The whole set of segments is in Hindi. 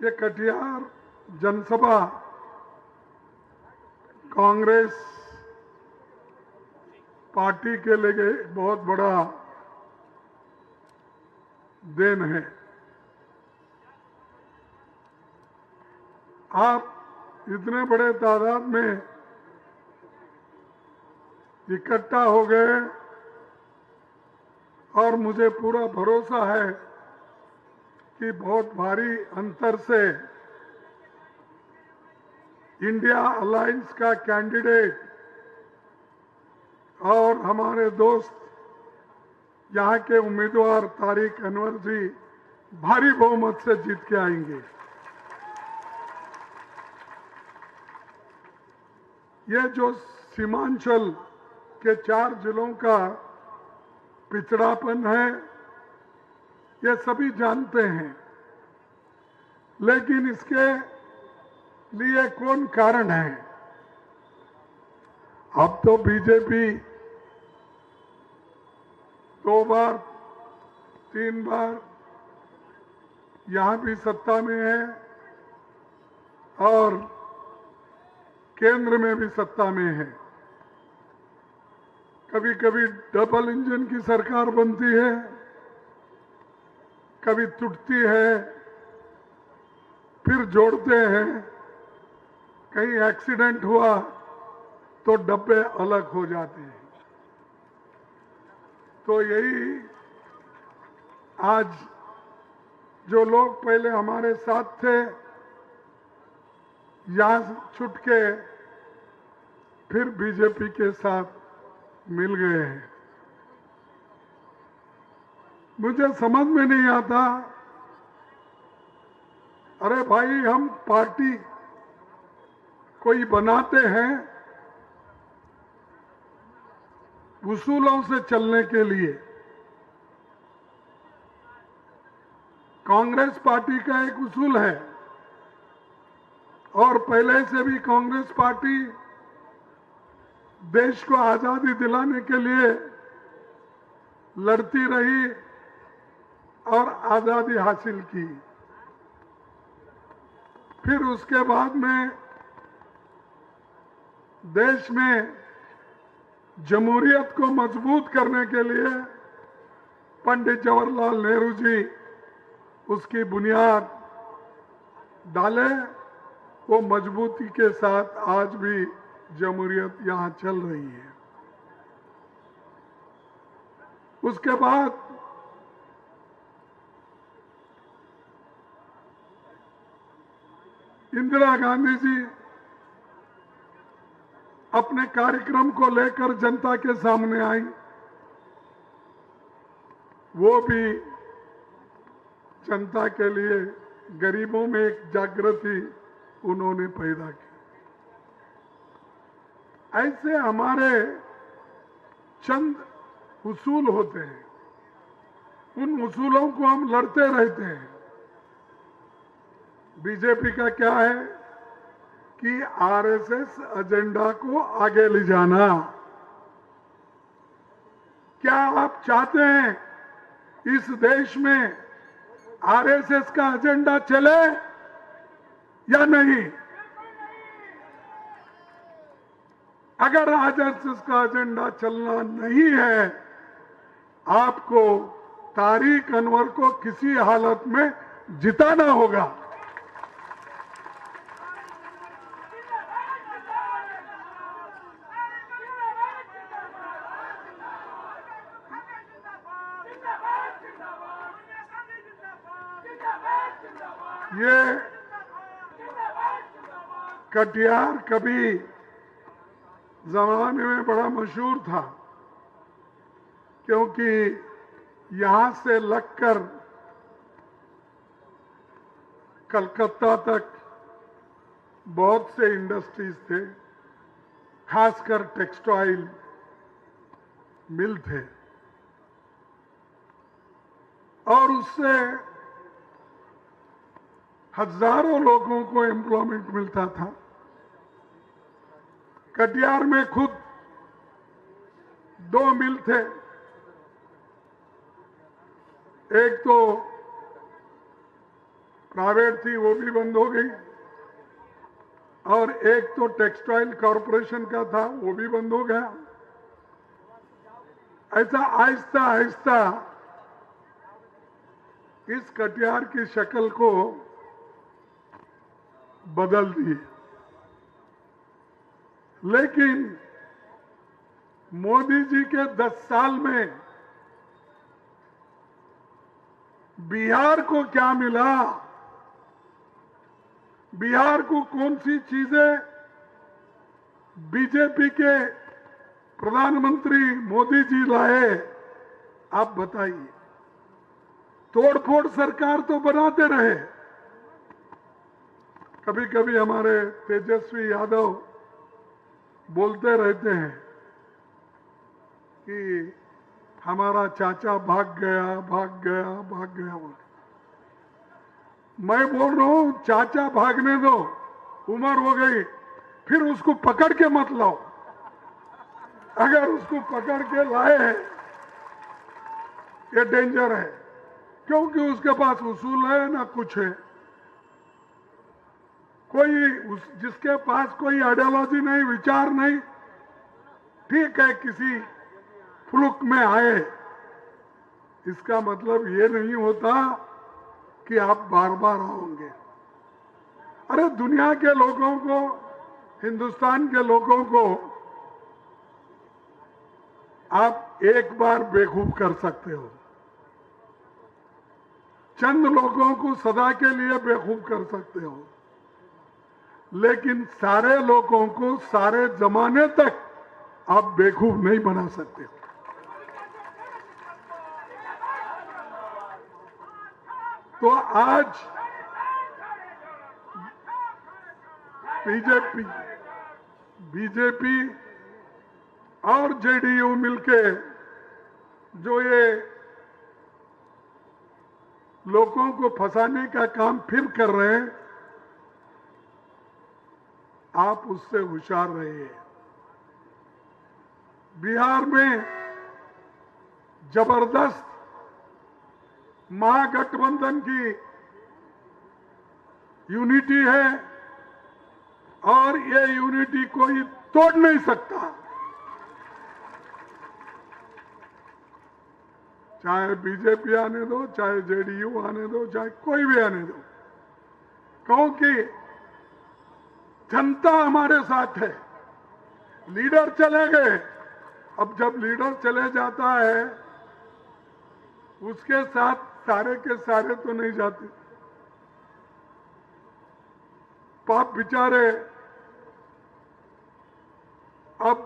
ये कटिहार जनसभा कांग्रेस पार्टी के लिए बहुत बड़ा देन है। आप इतने बड़े तादाद में इकट्ठा हो गए और मुझे पूरा भरोसा है कि बहुत भारी अंतर से इंडिया अलायंस का कैंडिडेट और हमारे दोस्त यहाँ के उम्मीदवार तारिक अनवर जी भारी बहुमत से जीत के आएंगे। ये जो सीमांचल के 4 जिलों का पिछड़ापन है, ये सभी जानते हैं, लेकिन इसके लिए कौन कारण है? अब तो बीजेपी 2 बार 3 बार यहां भी सत्ता में है और केंद्र में भी सत्ता में है। कभी कभी डबल इंजन की सरकार बनती है, कभी टूटती है, फिर जोड़ते हैं। कहीं एक्सीडेंट हुआ तो डब्बे अलग हो जाते हैं। तो यही आज जो लोग पहले हमारे साथ थे, यहां छूट के फिर बीजेपी के साथ मिल गए हैं। मुझे समझ में नहीं आता, अरे भाई, हम पार्टी कोई बनाते हैं उसूलों से चलने के लिए। कांग्रेस पार्टी का एक उसूल है और पहले से भी कांग्रेस पार्टी देश को आजादी दिलाने के लिए लड़ती रही और आजादी हासिल की। फिर उसके बाद में देश में जमहूरियत को मजबूत करने के लिए पंडित जवाहरलाल नेहरू जी उसकी बुनियाद डाले। वो मजबूती के साथ आज भी जमहूरियत यहां चल रही है। उसके बाद इंदिरा गांधी जी अपने कार्यक्रम को लेकर जनता के सामने आई। वो भी जनता के लिए गरीबों में एक जागृति उन्होंने पैदा की। ऐसे हमारे चंद उसूल होते हैं, उन उसूलों को हम लड़ते रहते हैं। बीजेपी का क्या है कि आरएसएस एजेंडा को आगे ले जाना। क्या आप चाहते हैं इस देश में आरएसएस का एजेंडा चले या नहीं? अगर आरएसएस का एजेंडा चलना नहीं है, आपको तारिक अनवर को किसी हालत में जिताना होगा। ये कटिहार कभी जमाने में बड़ा मशहूर था, क्योंकि यहां से लगकर कलकत्ता तक बहुत से इंडस्ट्रीज थे, खासकर टेक्सटाइल मिल थे, और उससे हजारों लोगों को एम्प्लॉयमेंट मिलता था। कटिहार में खुद 2 मिल थे। एक तो प्राइवेट थी वो भी बंद हो गई, और एक तो टेक्सटाइल कॉरपोरेशन का था वो भी बंद हो गया। ऐसा आहिस्ता आहिस्ता इस कटिहार की शक्ल को बदल दी। लेकिन मोदी जी के 10 साल में बिहार को क्या मिला, बिहार को कौन सी चीजें बीजेपी के प्रधानमंत्री मोदी जी लाए, आप बताइए। तोड़फोड़ सरकार तो बनाते रहे। कभी कभी हमारे तेजस्वी यादव बोलते रहते हैं कि हमारा चाचा भाग गया भाग गया भाग गया। मैं बोल रहा हूं चाचा भागने दो, उम्र हो गई, फिर उसको पकड़ के मत लाओ। अगर उसको पकड़ के लाए ये डेंजर है, क्योंकि उसके पास उसूल है ना कुछ है। जिसके पास कोई आइडियोलॉजी नहीं, विचार नहीं, ठीक है किसी फ्लुक में आए, इसका मतलब ये नहीं होता कि आप बार बार आओगे। अरे दुनिया के लोगों को, हिंदुस्तान के लोगों को आप एक बार बेवकूफ कर सकते हो, चंद लोगों को सदा के लिए बेवकूफ कर सकते हो, लेकिन सारे लोगों को सारे जमाने तक आप बेवकूफ नहीं बना सकते हो। तो आज बीजेपी और जेडीयू मिलके जो ये लोगों को फंसाने का काम फिर कर रहे हैं, आप उससे होशियार रहिए। बिहार में जबरदस्त महागठबंधन की यूनिटी है और ये यूनिटी कोई तोड़ नहीं सकता। चाहे बीजेपी आने दो, चाहे जेडीयू आने दो, चाहे कोई भी आने दो, क्योंकि जनता हमारे साथ है। लीडर चले गए, अब जब लीडर चले जाता है उसके साथ सारे के सारे तो नहीं जाते। पाप बेचारे, अब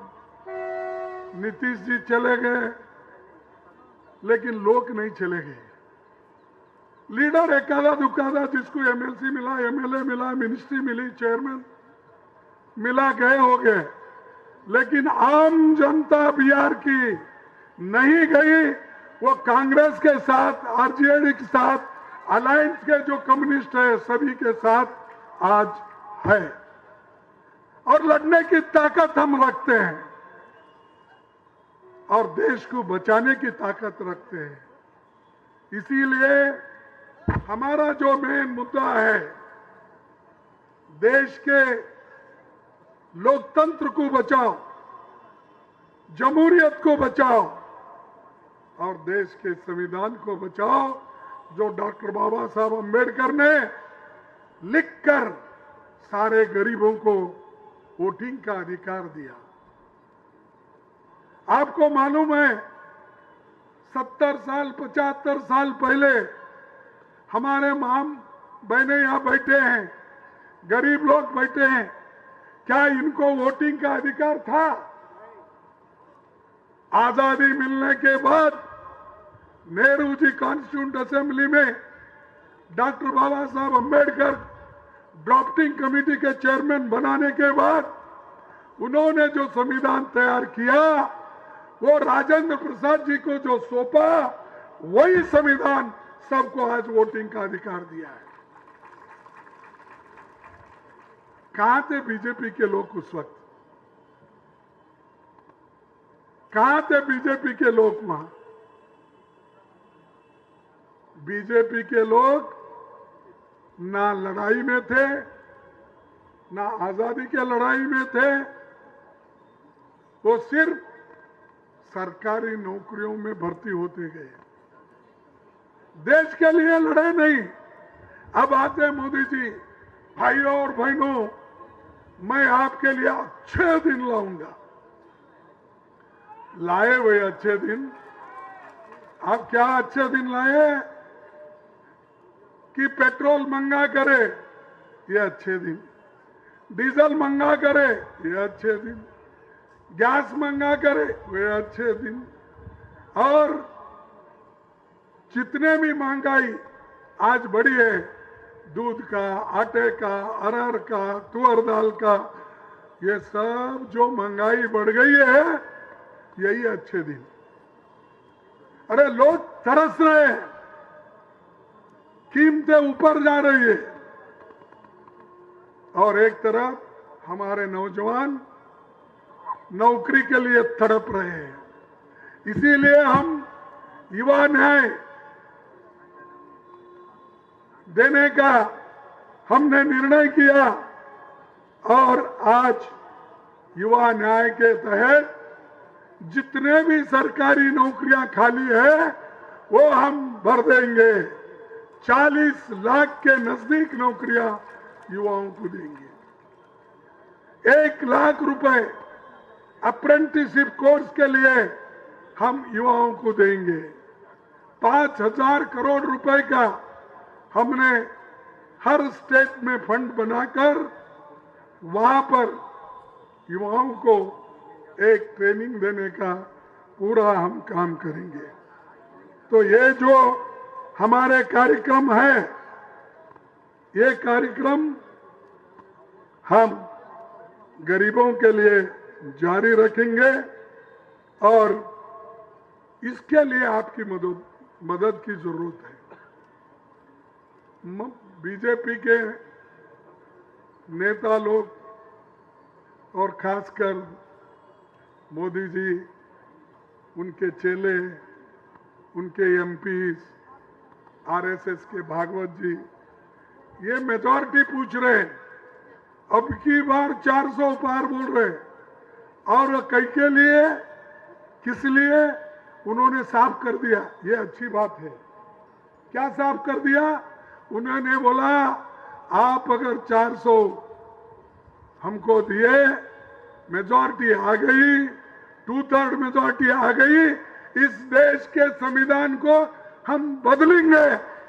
नीतीश जी चले गए लेकिन लोग नहीं चले गए। लीडर एकादा दुकादा जिसको एमएलसी मिला, एमएलए मिला, मिनिस्ट्री मिली, चेयरमैन मिला, गए हो गए, लेकिन आम जनता बिहार की नहीं गई। वो कांग्रेस के साथ, आरजेडी के साथ, अलायंस के जो कम्युनिस्ट है सभी के साथ आज है, और लड़ने की ताकत हम रखते हैं और देश को बचाने की ताकत रखते हैं। इसीलिए हमारा जो मेन मुद्दा है, देश के लोकतंत्र को बचाओ, जमहूरियत को बचाओ और देश के संविधान को बचाओ, जो डॉक्टर बाबा साहब अम्बेडकर ने लिखकर सारे गरीबों को वोटिंग का अधिकार दिया। आपको मालूम है 70 साल 75 साल पहले हमारे मां बहनें यहां बैठे हैं, गरीब लोग बैठे हैं, क्या इनको वोटिंग का अधिकार था? आजादी मिलने के बाद नेहरू जी कॉन्स्टिट्यूंट असेंबली में डॉक्टर बाबा साहब अम्बेडकर ड्राफ्टिंग कमेटी के चेयरमैन बनाने के बाद उन्होंने जो संविधान तैयार किया, वो राजेंद्र प्रसाद जी को जो सौंपा, वही संविधान सबको आज वोटिंग का अधिकार दिया है। कहां थे बीजेपी के लोग उस वक्त? कहां थे बीजेपी के लोग वहां? बीजेपी के लोग ना लड़ाई में थे, ना आजादी के लड़ाई में थे, वो सिर्फ सरकारी नौकरियों में भर्ती होते गए, देश के लिए लड़े नहीं। अब आते मोदी जी, भाइयों और बहनों, मैं आपके लिए अच्छे दिन लाऊंगा। लाए वे अच्छे दिन। आप क्या अच्छे दिन लाए? कि पेट्रोल महंगा करे, ये अच्छे दिन। डीजल महंगा करे, ये अच्छे दिन। गैस महंगा करे, वे अच्छे दिन। और जितने भी महंगाई आज बढ़ी है, दूध का, आटे का, अरहर का, तुअर दाल का, ये सब जो महंगाई बढ़ गई है, यही अच्छे दिन। अरे लोग तरस रहे हैं, कीमतें ऊपर जा रही है, और एक तरफ हमारे नौजवान नौकरी के लिए तड़प रहे हैं। इसीलिए हम युवा न्याय देने का हमने निर्णय किया, और आज युवा न्याय के तहत जितने भी सरकारी नौकरियां खाली है, वो हम भर देंगे। 40 लाख के नजदीक नौकरियां युवाओं को देंगे। 1 लाख रुपए अप्रेंटिसशिप कोर्स के लिए हम युवाओं को देंगे। 5,000 करोड़ रुपए का हमने हर स्टेट में फंड बनाकर वहां पर युवाओं को एक ट्रेनिंग देने का पूरा हम काम करेंगे। तो ये जो हमारे कार्यक्रम है, ये कार्यक्रम हम गरीबों के लिए जारी रखेंगे, और इसके लिए आपकी मदद की जरूरत है। बीजेपी के नेता लोग और खासकर मोदी जी, उनके चेले, उनके एमपीज, आरएसएस के भागवत जी, ये मेजॉरिटी पूछ रहे हैं। अब की बार 400 पार बोल रहे हैं, और कई के लिए, किस लिए, उन्होंने साफ कर दिया। ये अच्छी बात है। क्या साफ कर दिया? उन्होंने बोला, आप अगर 400 हमको दिए, मेजॉरिटी आ गई, 2/3 मेजॉरिटी आ गई, इस देश के संविधान को हम बदलेंगे।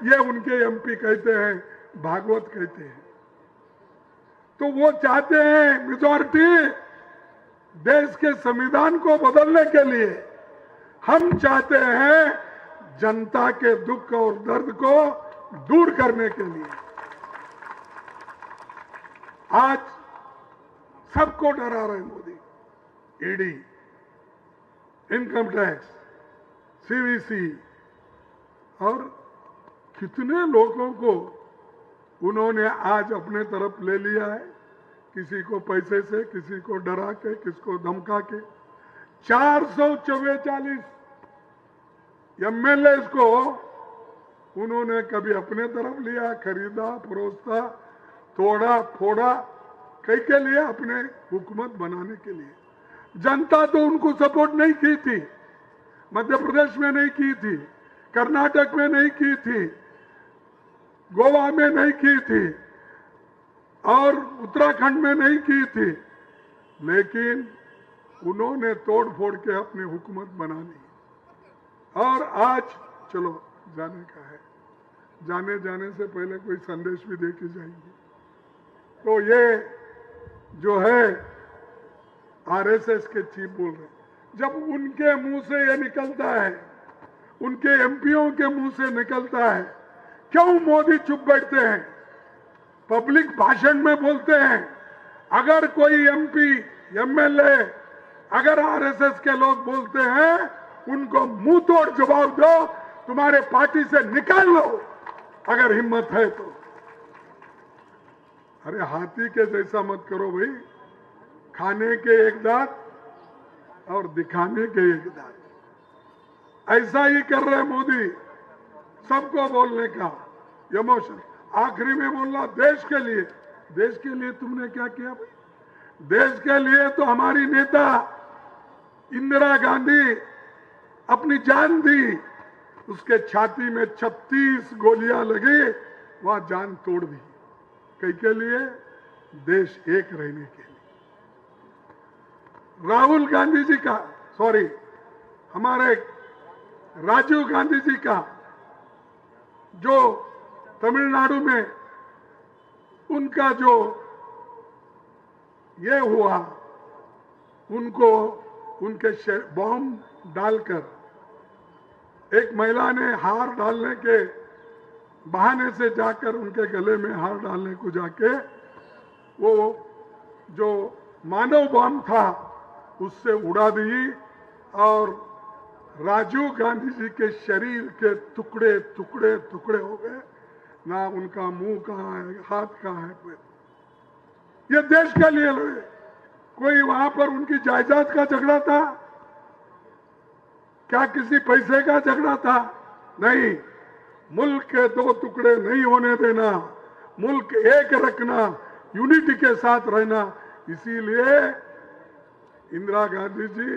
ये उनके एमपी कहते हैं, भागवत कहते हैं। तो वो चाहते हैं मेजॉरिटी देश के संविधान को बदलने के लिए। हम चाहते हैं जनता के दुख और दर्द को दूर करने के लिए। आज सबको डरा रहे Modi. ED, income tax, CVC, और कितने लोगों को उन्होंने आज अपने तरफ ले लिया है। किसी को पैसे से, किसी को डरा के, किसको धमका के। 444 एमएलए को उन्होंने कभी अपने तरफ लिया, खरीदा, परोसा, तोड़ा फोड़ा, कई के लिए, अपने हुकूमत बनाने के लिए। जनता तो उनको सपोर्ट नहीं की थी। मध्य प्रदेश में नहीं की थी, कर्नाटक में नहीं की थी, गोवा में नहीं की थी, और उत्तराखंड में नहीं की थी, लेकिन उन्होंने तोड़ फोड़ के अपनी हुकूमत बना ली। और आज चलो जाने का है, जाने से पहले कोई संदेश भी दे के जाएंगे। तो ये जो है आरएसएस के चीफ बोल रहे, जब उनके मुंह से ये निकलता है, उनके एमपीओ के मुंह से निकलता है, क्यों मोदी चुप बैठते हैं? पब्लिक भाषण में बोलते हैं। अगर कोई एमपी, एमएलए, अगर आरएसएस के लोग बोलते हैं, उनको मुंह तोड़ जवाब दो, तुम्हारे पार्टी से निकाल लो अगर हिम्मत है तो। अरे हाथी के जैसा मत करो भाई, खाने के एक दांत और दिखाने के एक दांत। ऐसा ही कर रहे मोदी, सबको बोलने का इमोशन। आखिरी में बोला देश के लिए। देश के लिए तुमने क्या किया भाई? देश के लिए तो हमारी नेता इंदिरा गांधी अपनी जान दी, उसके छाती में 36 गोलियां लगी, वहां जान तोड़ दी। कई के लिए? देश एक रहने के लिए। राहुल गांधी जी का, सॉरी, हमारे राजीव गांधी जी का जो तमिलनाडु में उनका जो ये हुआ, उनको उनके बॉम्ब डालकर एक महिला ने हार डालने के बहाने से जाकर उनके गले में हार डालने को जाके वो जो मानव बम था उससे उड़ा दी और राजीव गांधी जी के शरीर के टुकड़े टुकड़े टुकड़े हो गए। ना उनका मुंह कहाँ है, हाथ कहाँ है। ये देश के लिए लड़े। कोई वहां पर उनकी जायदाद का झगड़ा था क्या? किसी पैसे का झगड़ा था? नहीं। मुल्क के दो टुकड़े नहीं होने देना, मुल्क एक रखना, यूनिटी के साथ रहना। इसीलिए इंदिरा गांधी जी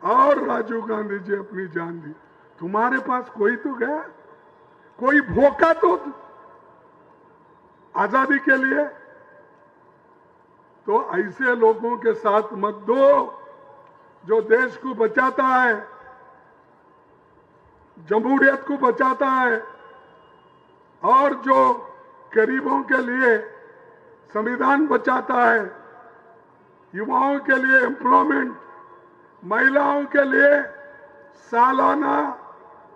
और राजीव गांधी जी अपनी जान दी। तुम्हारे पास कोई तो गया, कोई भोका तो आजादी के लिए। तो ऐसे लोगों के साथ मत दो जो देश को बचाता है, जमहूरियत को बचाता है और जो गरीबों के लिए संविधान बचाता है, युवाओं के लिए एम्प्लॉयमेंट, महिलाओं के लिए सालाना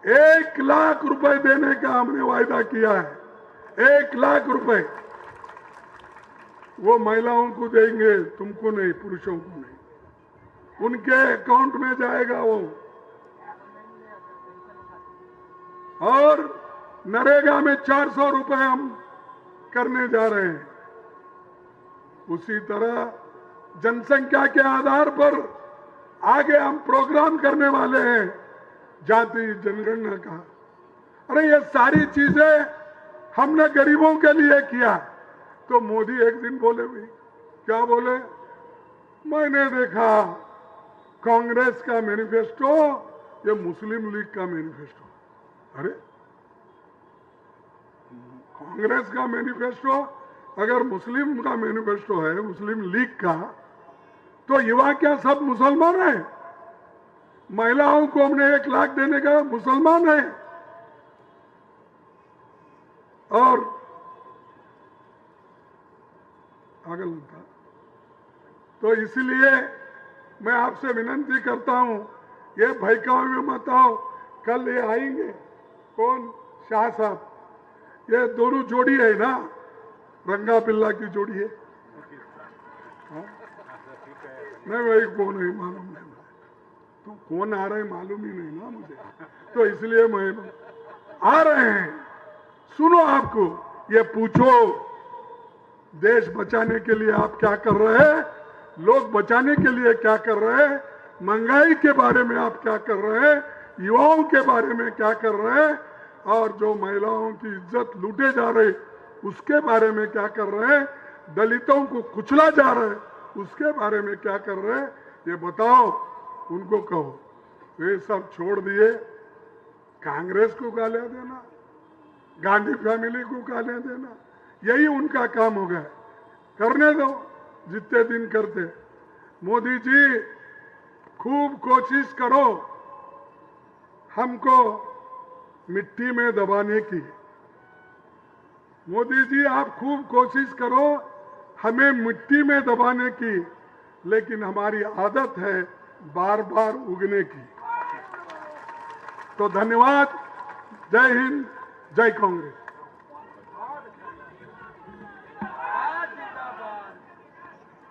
1 लाख रुपए देने का हमने वायदा किया है। 1 लाख रुपए वो महिलाओं को देंगे, तुमको नहीं, पुरुषों को नहीं। उनके अकाउंट में जाएगा वो। और नरेगा में 400 रुपए हम करने जा रहे हैं। उसी तरह जनसंख्या के आधार पर आगे हम प्रोग्राम करने वाले हैं जाति जनगणना का। अरे ये सारी चीजें हमने गरीबों के लिए किया। तो मोदी एक दिन बोले भाई, क्या बोले? मैंने देखा कांग्रेस का मैनिफेस्टो ये मुस्लिम लीग का मैनिफेस्टो। अरे कांग्रेस का मैनिफेस्टो अगर मुस्लिम का मैनिफेस्टो है, मुस्लिम लीग का, तो युवा क्या सब मुसलमान है? महिलाओं को हमने 1 लाख देने का मुसलमान है। और आगे लगता। तो इसलिए मैं आपसे विनती करता हूं, ये भयकाओं में मत आओ। कल ये आएंगे, कौन? शाह साहब। ये दोनों जोड़ी है ना, रंगा पिल्ला की जोड़ी है। नहीं भाई, कौन है मालूम नहीं, तो कौन आ रहे हैं मालूम ही नहीं ना मुझे। तो इसलिए मैं आ रहे हैं। सुनो, आपको ये पूछो, देश बचाने के लिए आप क्या कर रहे हैं, लोग बचाने के लिए क्या कर रहे हैं, महंगाई के बारे में आप क्या कर रहे हैं, युवाओं के बारे में क्या कर रहे हैं, और जो महिलाओं की इज्जत लूटे जा रहे उसके बारे में क्या कर रहे हैं, दलितों को कुचला जा रहा है उसके बारे में क्या कर रहे हैं, ये बताओ, उनको कहो। वे सब छोड़ दिए, कांग्रेस को गालियां देना, गांधी फैमिली को गालियां देना, यही उनका काम हो गया। करने दो, जितने दिन करते। मोदी जी खूब कोशिश करो हमको मिट्टी में दबाने की। मोदी जी आप खूब कोशिश करो हमें मिट्टी में दबाने की, लेकिन हमारी आदत है बार बार उगने की। तो धन्यवाद। जय हिंद, जय कांग्रेस।